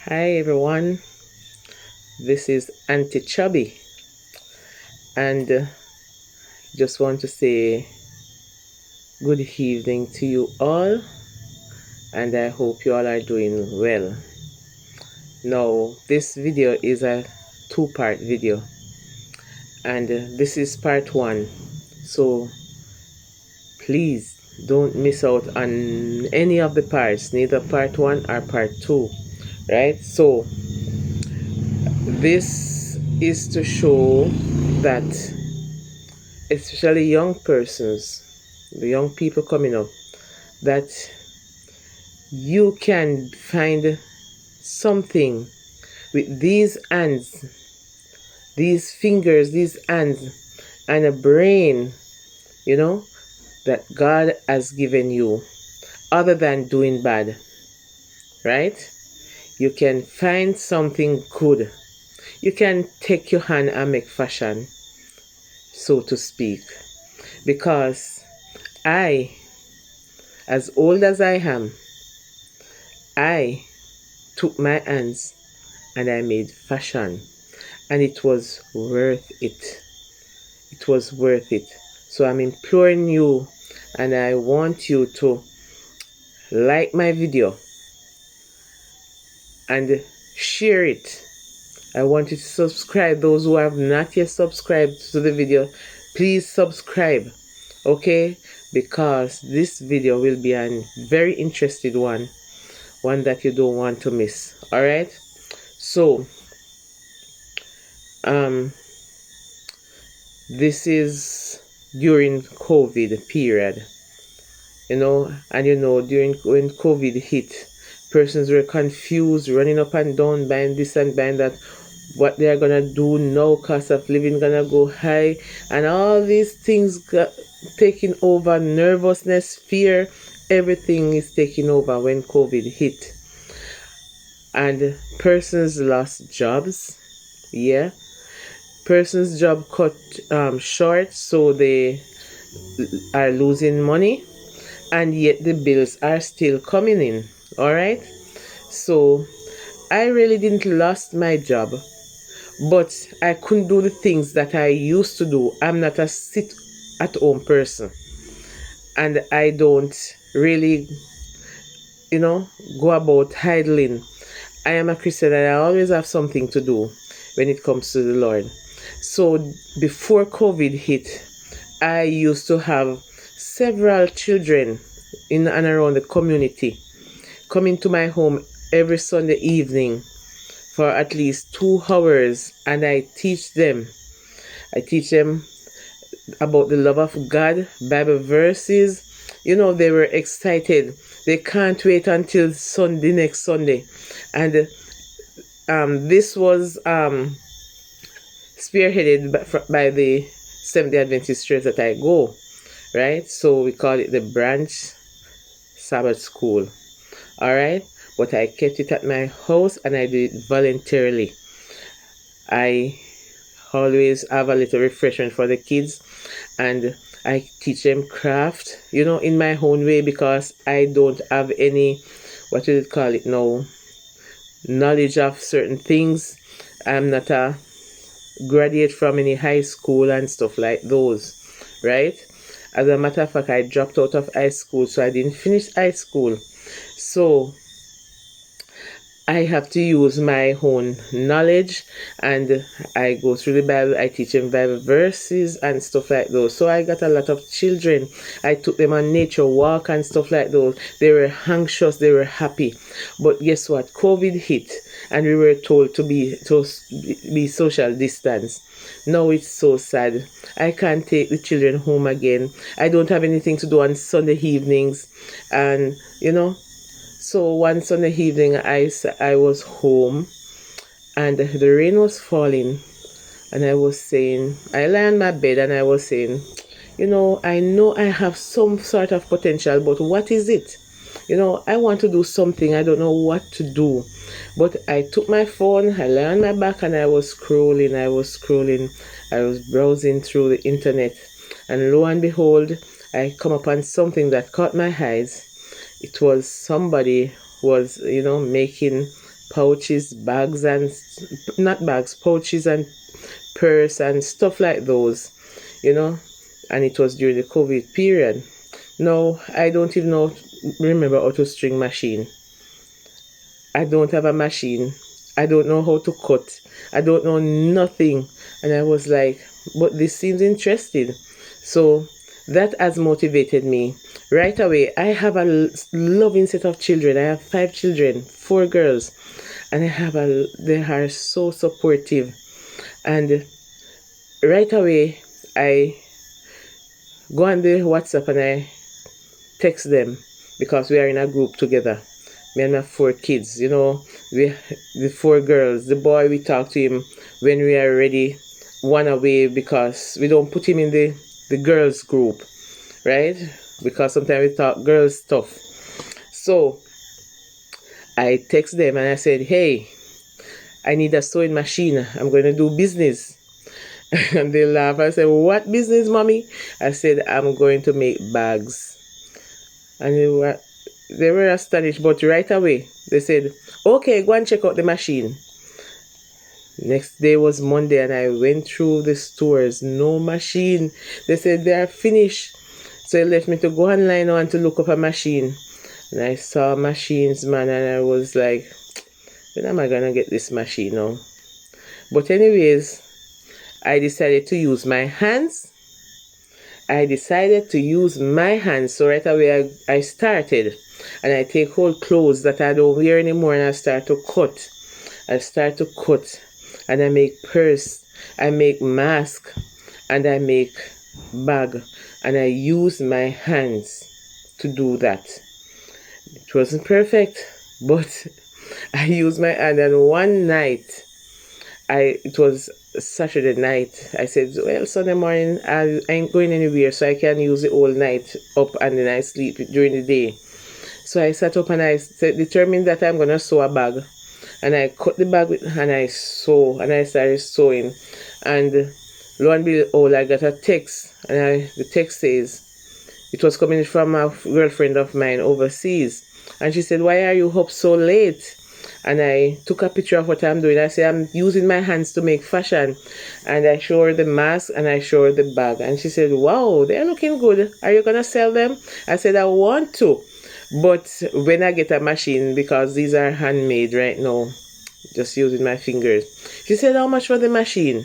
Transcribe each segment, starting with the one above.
Hi everyone, this is Auntie Chubby, and just want to say good evening to you all, and I hope you all are doing well. Now, this video is a two-part video, and this is part one, so please don't miss out on any of the parts, neither part one or part two, right? So, this is to show that especially young persons, the young people coming up, that you can find something with these hands, these fingers, these hands, and a brain, that God has given you, other than doing bad, right? You can find something good. You can take your hand and make fashion, so to speak. Because I, as old as I am, I took my hands and I made fashion, and it was worth it. It was worth it. So I'm imploring you, and I want you to like my video and share it. I want you to subscribe. Those who have not yet subscribed to the video, please subscribe, okay? Because this video will be a very interesting one that you don't want to miss. All right? So this is during COVID period, and during when COVID hit, persons were confused, running up and down, buying this and buying that, what they're gonna do now, cost of living gonna go high, and all these things got taking over, nervousness, fear, everything is taking over when COVID hit. And persons lost jobs, yeah, person's job cut short, so they are losing money, and yet the bills are still coming in. All right, so I really didn't lost my job, but I couldn't do the things that I used to do. I'm not a sit at home person, and I don't really go about idling. I am a Christian, and I always have something to do when it comes to the Lord. So before COVID hit, I used to have several children in and around the community coming to my home every Sunday evening for at least 2 hours, and I teach them. About the love of God, Bible verses. They were excited. They can't wait until Sunday, next Sunday. And this was spearheaded by the Seventh-day Adventist church that I go, right? So we call it the Branch Sabbath School, all right? But I kept it at my house, and I did it voluntarily. I always have a little refreshment for the kids, and I teach them craft, in my own way, because I don't have any, what do you call it now, knowledge of certain things. I'm not a graduate from any high school and stuff like those, right? As a matter of fact, I dropped out of high school, so I didn't finish high school. So I have to use my own knowledge, and I go through the Bible. I teach them Bible verses and stuff like those. So I got a lot of children. I took them on nature walk and stuff like those. They were anxious, they were happy. But guess what? COVID hit, and we were told to be social distance. Now it's so sad. I can't take the children home again. I don't have anything to do on Sunday evenings, and so one Sunday evening, I was home, and the rain was falling, and I lay on my bed, and I was saying, I know I have some sort of potential, but what is it? I want to do something. I don't know what to do. But I took my phone, I lay on my back, and I was scrolling. I was browsing through the internet, and lo and behold, I come upon something that caught my eyes. It was somebody was making pouches, bags, and not bags, pouches and purse and stuff like those, you know. And it was during the COVID period. No, I don't even remember how to string machine. I don't have a machine. I don't know how to cut. I don't know nothing. And I was like, but this seems interesting. So that has motivated me. Right away, I have a loving set of children. I have 5 children, 4 girls. And they are so supportive. And right away, I go on the WhatsApp and I text them because we are in a group together. Me and my 4 kids, the 4 girls. The boy, we talk to him when we are ready, one away, because we don't put him in the girls group, right? Because sometimes we talk girls stuff. So I text them and I said, hey, I need a sewing machine. I'm going to do business. And they laugh. I said, what business, mommy? I said, I'm going to make bags. And they were astonished, but right away they said, okay, go and check out the machine. Next day was Monday and I went through the stores, no machine. They said they are finished. So they left me to go online and to look up a machine. And I saw machines, man, and I was like, when am I gonna get this machine now? But anyways, I decided to use my hands. So right away I started. And I take old clothes that I don't wear anymore and I start to cut. And I make purse, I make mask, and I make bag. And I use my hands to do that. It wasn't perfect, but I used my hand. And one night, it was Saturday night, I said, well, Sunday morning, I ain't going anywhere, so I can use the whole night up and then I sleep during the day. So I sat up and I determined that I'm going to sew a bag. And I cut the bag and I started sewing. And lo and behold, I got a text. And the text says, it was coming from a girlfriend of mine overseas. And she said, why are you up so late? And I took a picture of what I'm doing. I said, I'm using my hands to make fashion. And I showed her the mask and I showed her the bag. And she said, wow, they're looking good. Are you going to sell them? I said, I want to. But when I get a machine, because these are handmade right now, just using my fingers. She said, how much for the machine?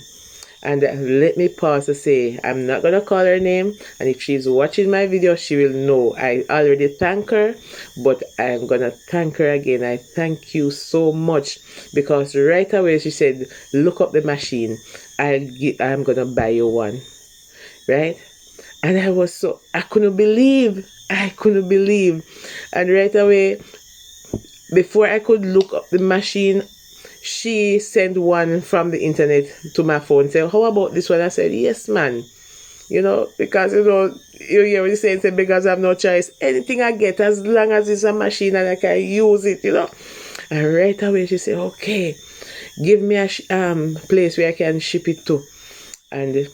And let me pause to say, I'm not going to call her name. And if she's watching my video, she will know. I already thank her, but I'm going to thank her again. I thank you so much. Because right away she said, look up the machine. I'm going to buy you one. Right? And I couldn't believe. And right away, before I could look up the machine, she sent one from the internet to my phone, said, how about this one? I said, yes, man. Because, you hear what you're saying, because I have no choice. Anything I get, as long as it's a machine and I can use it, And right away, she said, okay, give me a place where I can ship it to. And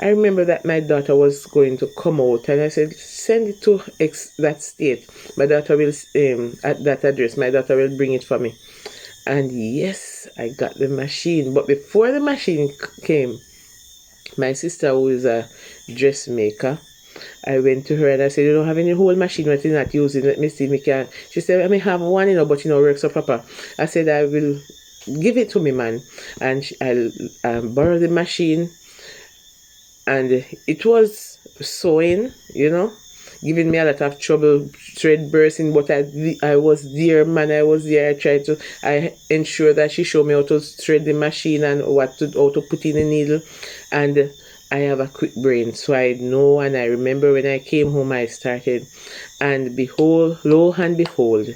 I remember that my daughter was going to come out, and I said, send it to that state. My daughter will, at that address, my daughter will bring it for me. And yes, I got the machine. But before the machine came, my sister, who is a dressmaker, I went to her and I said, you don't have any whole machine that you're not using. Let me see if we can. She said, I may have one, but works so proper. I said, I will give it to me, man. And I'll borrow the machine. And it was sewing, giving me a lot of trouble, thread bursting, but I was there, man. I was there. I ensured that she showed me how to thread the machine and how to put in the needle. And I have a quick brain, so I know, and I remember when I came home, I started. And behold, lo and behold,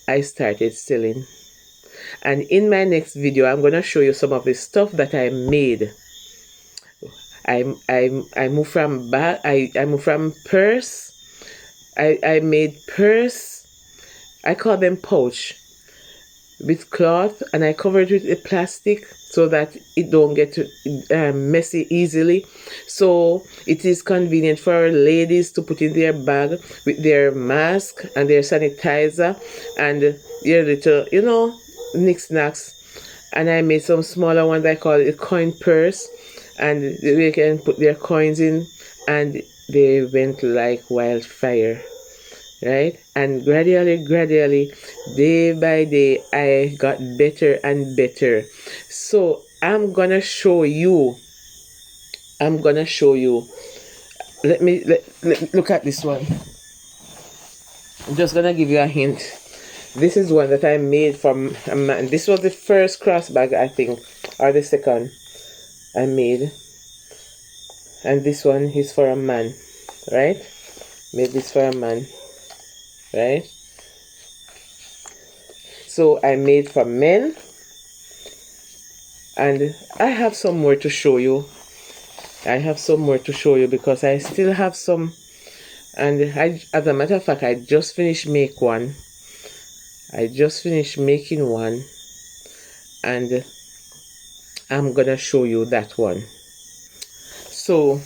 I started selling. And in my next video, I'm going to show you some of the stuff that I made. I moved from bag. I moved from purse. I made purse. I call them pouch with cloth, and I covered it with plastic so that it don't get messy easily. So it is convenient for ladies to put in their bag with their mask and their sanitizer and their little, knickknacks, and I made some smaller ones. I call it a coin purse, and they can put their coins in, and they went like wildfire, right? And gradually, day by day, I got better and better. So I'm gonna show you. Look at this one. I'm just gonna give you a hint. This is one that I made from a man. This was the first cross bag, I think, or the second I made. And this one is for a man, right? Made this for a man, right? So I made for men, and I have some more to show you. I have some more to show you because I still have some. And as a matter of fact, I just finished make one. I just finished making one, and I'm gonna show you that one. So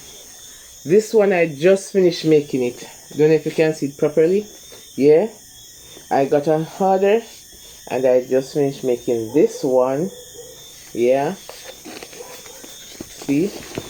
this one I just finished making it. Don't know if you can see it properly. Yeah, I got an order, and I just finished making this one. Yeah, see,